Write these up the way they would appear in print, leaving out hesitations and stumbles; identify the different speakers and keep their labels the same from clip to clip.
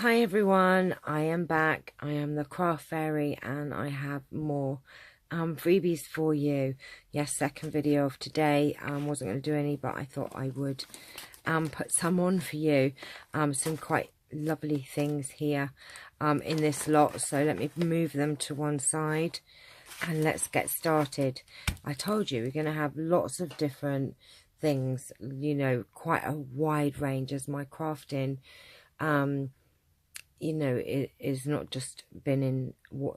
Speaker 1: Hi everyone, I am back. I am the Craft Fairy and I have more freebies for you. Yes, second video of today. Wasn't going to do any, but I thought I would put some on for you. Some quite lovely things here in this lot. So let me move them to one side and let's get started. I told you we're going to have lots of different things, you know, quite a wide range as my crafting you know, it is not just been in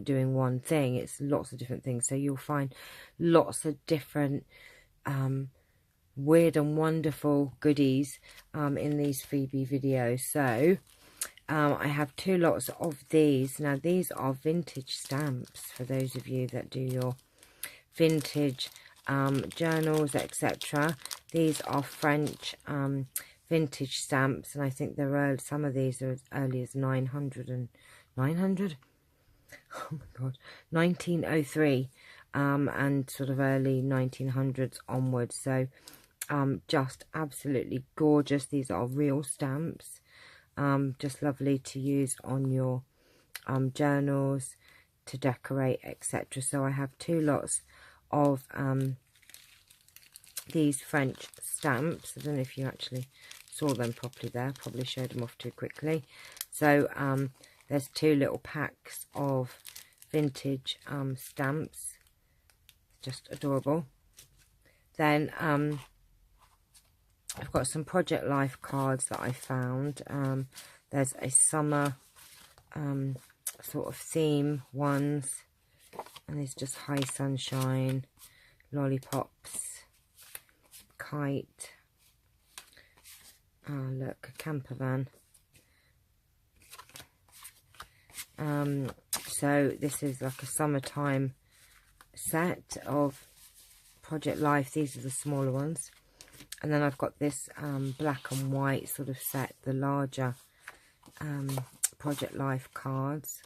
Speaker 1: doing one thing. It's lots of different things. So you'll find lots of different weird and wonderful goodies in these freebie videos. So I have two lots of these. Now these are vintage stamps for those of you that do your vintage journals, etc. These are French vintage stamps, and I think they're early, some of these are as early as 900 and 900. Oh my god, 1903 and sort of early 1900s onwards. So just absolutely gorgeous. These are real stamps, just lovely to use on your journals, to decorate, etc. So I have two lots of these French stamps. I don't know if you actually saw them properly there, probably showed them off too quickly. So there's two little packs of vintage stamps, just adorable. Then I've got some Project Life cards that I found. There's a summer sort of theme ones, and there's just high sunshine, lollipops, kite. Oh, look, a camper van. So this is like a summertime set of Project Life. These are the smaller ones. And then I've got this black and white sort of set, the larger Project Life cards.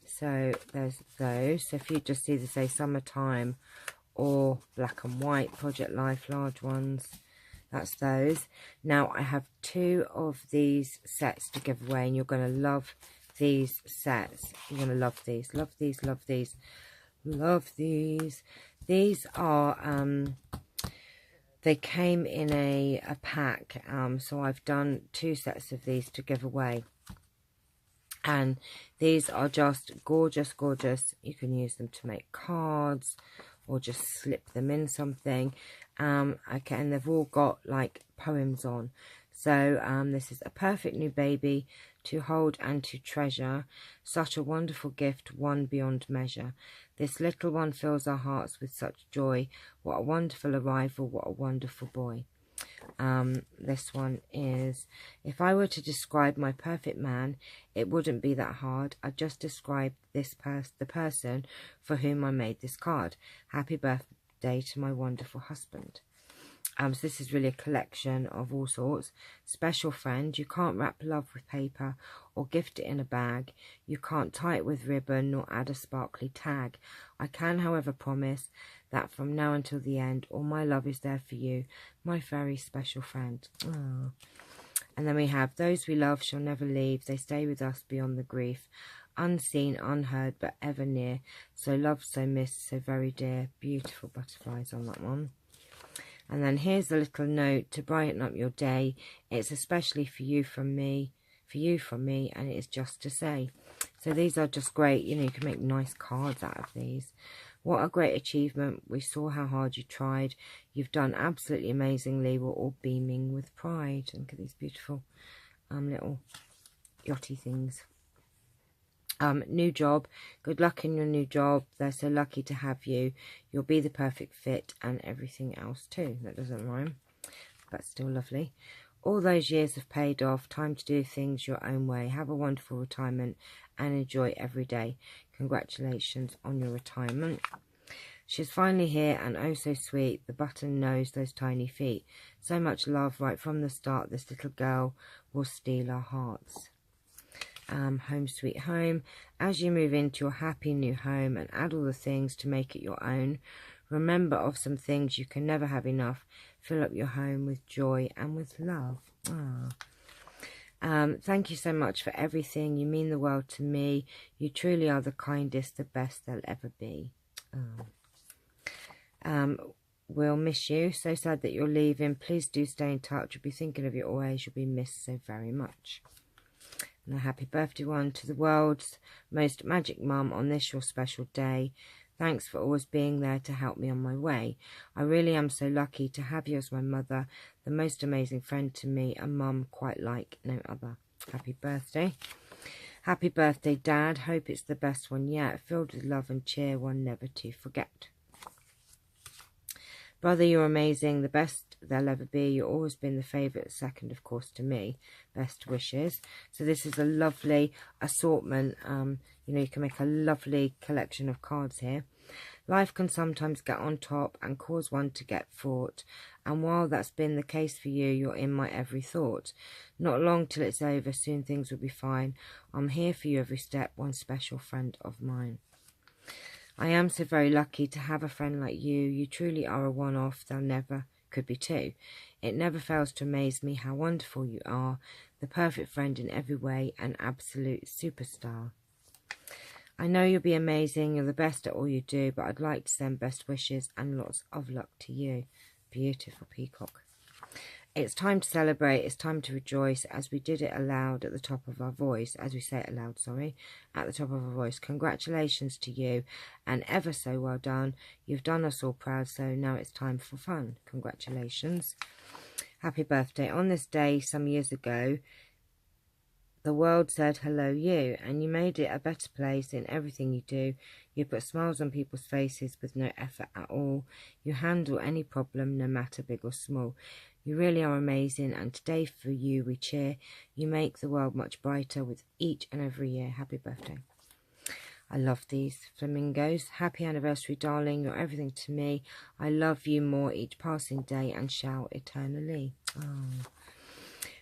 Speaker 1: So there's those. So if you just either say summertime or black and white Project Life, large ones, that's those. Now I have two of these sets to give away, and you're going to love these sets. You're going to love these, love these, love these, love these. These are they came in a pack, so I've done two sets of these to give away. And these are just gorgeous, gorgeous. You can use them to make cards or just slip them in something. Okay, and they've all got like poems on. So this is a perfect new baby to hold and to treasure. Such a wonderful gift, one beyond measure. This little one fills our hearts with such joy. What a wonderful arrival, what a wonderful boy. This one is, if I were to describe my perfect man, it wouldn't be that hard. I'd just describe the person for whom I made this card. Happy birthday to my wonderful husband. So this is really a collection of all sorts. Special friend, you can't wrap love with paper or gift it in a bag. You can't tie it with ribbon nor add a sparkly tag. I can, however, promise that from now until the end, all my love is there for you, my very special friend. Aww. And then we have, those we love shall never leave. They stay with us beyond the grief. Unseen, unheard, but ever near. So loved, so missed, so very dear. Beautiful butterflies on that one. And then here's a little note to brighten up your day. It's especially for you from me, and it is just to say. So these are just great. You know, you can make nice cards out of these. What a great achievement. We saw how hard you tried. You've done absolutely amazingly. We're all beaming with pride. And look at these beautiful little yachty things. New job. Good luck in your new job. They're so lucky to have you. You'll be the perfect fit, and everything else too. That doesn't rhyme, but still lovely. All those years have paid off. Time to do things your own way. Have a wonderful retirement and enjoy every day. Congratulations on your retirement. She's finally here, and oh so sweet. The button knows those tiny feet. So much love right from the start. This little girl will steal our hearts. Home sweet home. As you move into your happy new home and add all the things to make it your own, Remember of some things you can never have enough. Fill up your home with joy and with love. Thank you so much for everything. You mean the world to me. You truly are the kindest, the best there'll ever be. We'll miss you. So sad that you're leaving. Please do stay in touch. We'll be thinking of you always. You'll be missed so very much. And a happy birthday one to the world's most magic mum on this your special day. Thanks for always being there to help me on my way. I really am so lucky to have you as my mother, the most amazing friend to me, a mum quite like no other. Happy birthday. Happy birthday, Dad. Hope it's the best one yet, filled with love and cheer, one never to forget. Brother, you're amazing, the best there'll ever be. You've always been the favourite, second, of course, to me. Best wishes. So this is a lovely assortment. You know, you can make a lovely collection of cards here. Life can sometimes get on top and cause one to get fraught. And while that's been the case for you, you're in my every thought. Not long till it's over, soon things will be fine. I'm here for you every step, one special friend of mine. I am so very lucky to have a friend like you. You truly are a one-off. There never could be two. It never fails to amaze me how wonderful you are. The perfect friend in every way, an absolute superstar. I know you'll be amazing. You're the best at all you do, but I'd like to send best wishes and lots of luck to you. Beautiful peacock. It's time to celebrate, it's time to rejoice, as we did it aloud at the top of our voice, as we say it aloud, sorry, at the top of our voice. Congratulations to you, and ever so well done. You've done us all proud, so now it's time for fun. Congratulations. Happy birthday. On this day, some years ago, the world said hello you, and you made it a better place in everything you do. You put smiles on people's faces with no effort at all. You handle any problem, no matter big or small. You really are amazing, and today for you we cheer. You make the world much brighter with each and every year. Happy birthday. I love these flamingos. Happy anniversary, darling. You're everything to me. I love you more each passing day and shall eternally. Oh.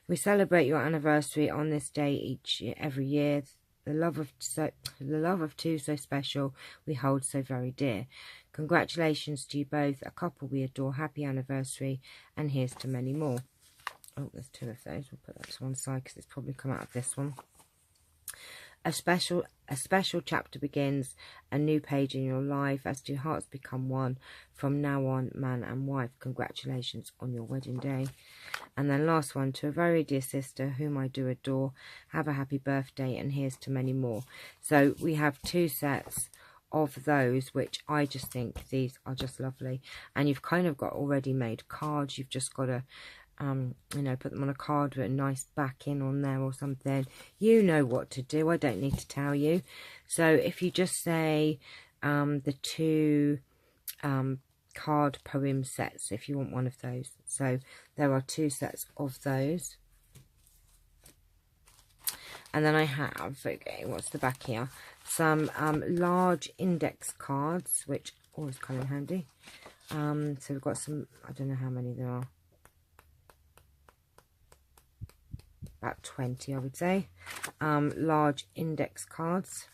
Speaker 1: We celebrate your anniversary on this day every year. The love of two so special, we hold so very dear. Congratulations to you both, a couple we adore. Happy anniversary, and here's to many more. Oh, there's two of those. We'll put that to one side because it's probably come out of this one. A special chapter begins, a new page in your life, as two hearts become one. From now on, man and wife. Congratulations on your wedding day. And then last one, to a very dear sister whom I do adore. Have a happy birthday, and here's to many more. So we have two sets of those, which I just think these are just lovely. And you've kind of got already made cards. You've just got to you know, put them on a card with a nice backing on there or something. You know what to do. I don't need to tell you. So if you just say the two card poem sets, if you want one of those. So there are two sets of those. And then I have, okay, what's the back here? Some large index cards, which always come in handy. So we've got some, I don't know how many there are. About 20, I would say. Large index cards.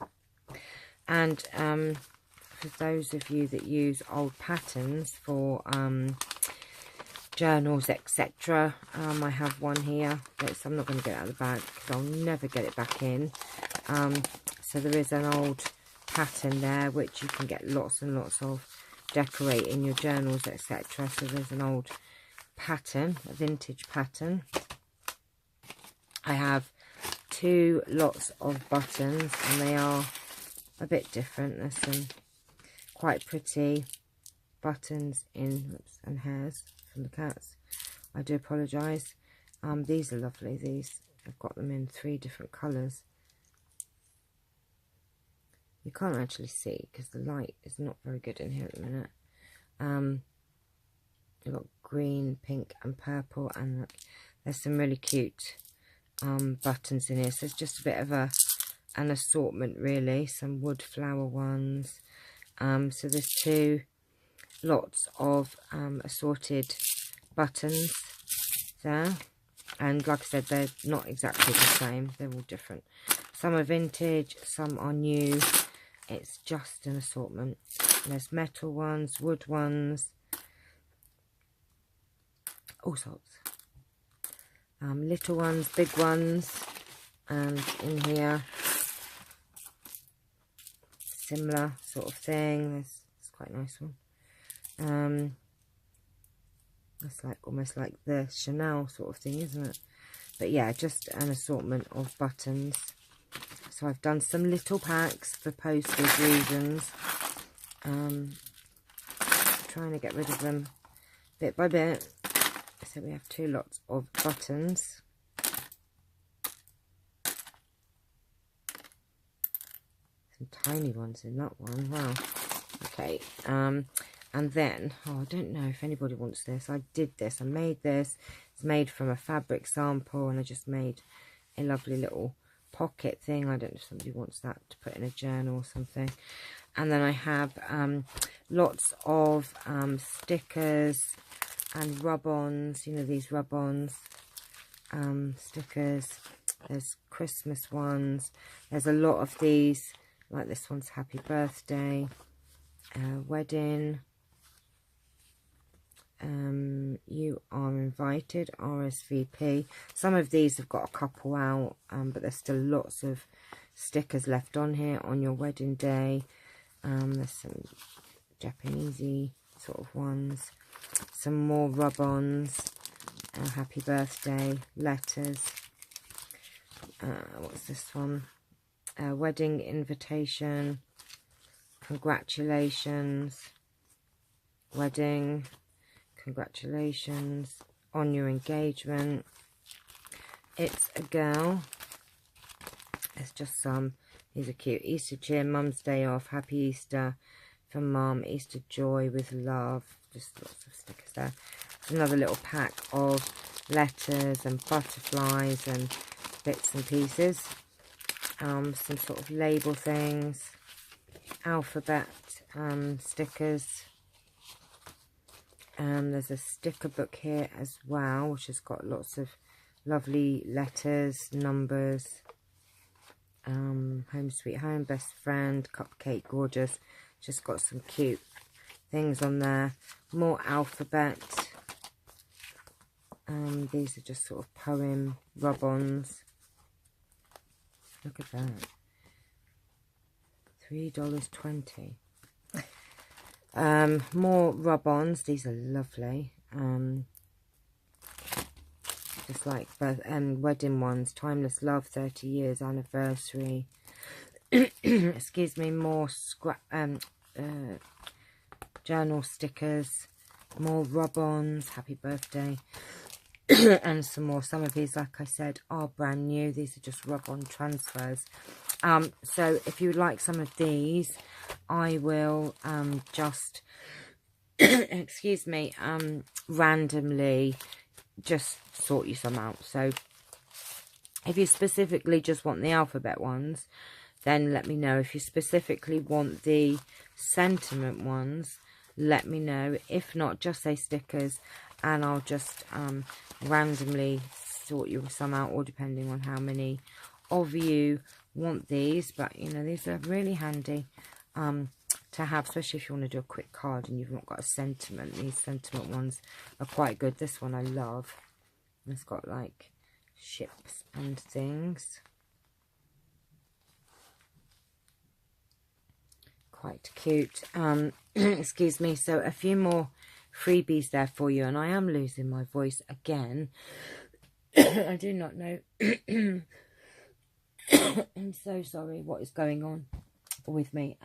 Speaker 1: And for those of you that use old patterns for journals, etc., I have one here. I'm not going to get it out of the bag because I'll never get it back in. So there is an old pattern there which you can get lots and lots of, decorate in your journals, etc. So there's an old pattern, a vintage pattern. I have two lots of buttons, and they are a bit different. There's some quite pretty buttons in, oops, and hairs from the cats. I do apologise. These are lovely. These, I've got them in 3 different colours. You can't actually see because the light is not very good in here at the minute. I've got green, pink and purple, and look, there's some really cute buttons in here. So it's just a bit of an assortment really. Some wood flower ones. So there's 2 lots of assorted buttons there. And like I said, they're not exactly the same. They're all different. Some are vintage, some are new. It's just an assortment. And there's metal ones, wood ones, all sorts. Little ones, big ones, and in here, similar sort of thing. It's quite a nice one. That's like almost like the Chanel sort of thing, isn't it? But yeah, just an assortment of buttons. So I've done some little packs for postage reasons. Trying to get rid of them bit by bit. So we have 2 lots of buttons. Some tiny ones in that one. Wow. Okay. And then, oh, I don't know if anybody wants this. I did this. I made this. It's made from a fabric sample, and I just made a lovely little pocket thing. I don't know if somebody wants that to put in a journal or something. And then I have lots of stickers and rub-ons. You know, these rub-ons, stickers. There's Christmas ones. There's a lot of these. Like this one's happy birthday, wedding. You are invited, RSVP. Some of these have got a couple out, but there's still lots of stickers left on here on your wedding day. There's some Japanesey sort of ones, some more rub-ons, happy birthday, letters. What's this one? Wedding invitation, congratulations, wedding, congratulations on your engagement. It's a girl. It's just some. These are cute. Easter cheer, Mum's day off, happy Easter from Mum, Easter joy with love. Just lots of stickers there. It's another little pack of letters and butterflies and bits and pieces. Some sort of label things, alphabet stickers. There's a sticker book here as well, which has got lots of lovely letters, numbers. Home sweet home, best friend, cupcake, gorgeous. Just got some cute things on there. More alphabet. These are just sort of poem rub-ons. Look at that. $3.20. More rub-ons. These are lovely. Just like wedding ones. Timeless love, 30 years anniversary. Excuse me. More journal stickers. More rub-ons. Happy birthday. And some more. Some of these, like I said, are brand new. These are just rub-on transfers. So if you would like some of these, I will just excuse me, randomly just sort you some out. So if you specifically just want the alphabet ones, then let me know. If you specifically want the sentiment ones, let me know. If not, just say stickers, and I'll just randomly sort you some out, or depending on how many of you want these. But you know, these are really handy to have, especially if you want to do a quick card and you've not got a sentiment. These sentiment ones are quite good. This one I love. It's got like ships and things. Quite cute. Excuse me. So a few more freebies there for you, and I am losing my voice again. I do not know. I'm so sorry what is going on with me.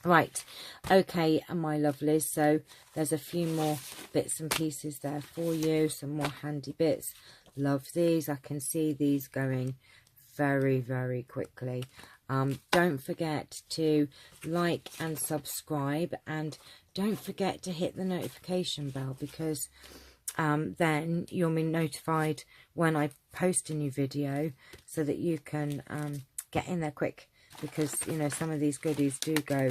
Speaker 1: Right, okay, my lovelies, so there's a few more bits and pieces there for you, some more handy bits. Love these. I can see these going very, very quickly. Don't forget to like and subscribe, and don't forget to hit the notification bell, because then you'll be notified when I post a new video, so that you can get in there quick, because you know some of these goodies do go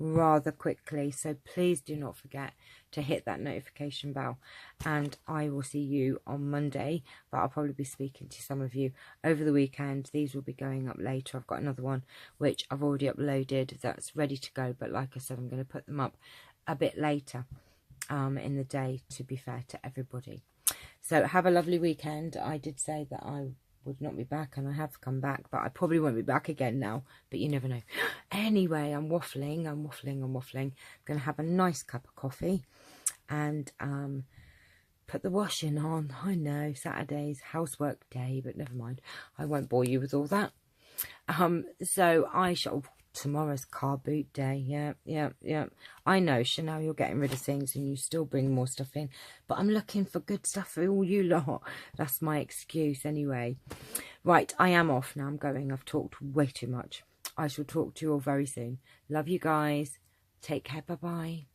Speaker 1: rather quickly. So please do not forget to hit that notification bell, and I will see you on Monday, but I'll probably be speaking to some of you over the weekend. These will be going up later. I've got another one which I've already uploaded that's ready to go, but like I said, I'm going to put them up a bit later in the day, to be fair to everybody. So have a lovely weekend. I did say that I would not be back, and I have come back, but I probably won't be back again now, but you never know. Anyway, I'm waffling. I'm going to have a nice cup of coffee and put the washing on. I know, Saturday's housework day, but never mind. I won't bore you with all that. So I shall... Tomorrow's car boot day. Yeah. I know, Chanel, you're getting rid of things and you still bring more stuff in, but I'm looking for good stuff for all you lot. That's my excuse anyway. Right, I am off now. I'm going. I've talked way too much. I shall talk to you all very soon. Love you guys. Take care. Bye-bye.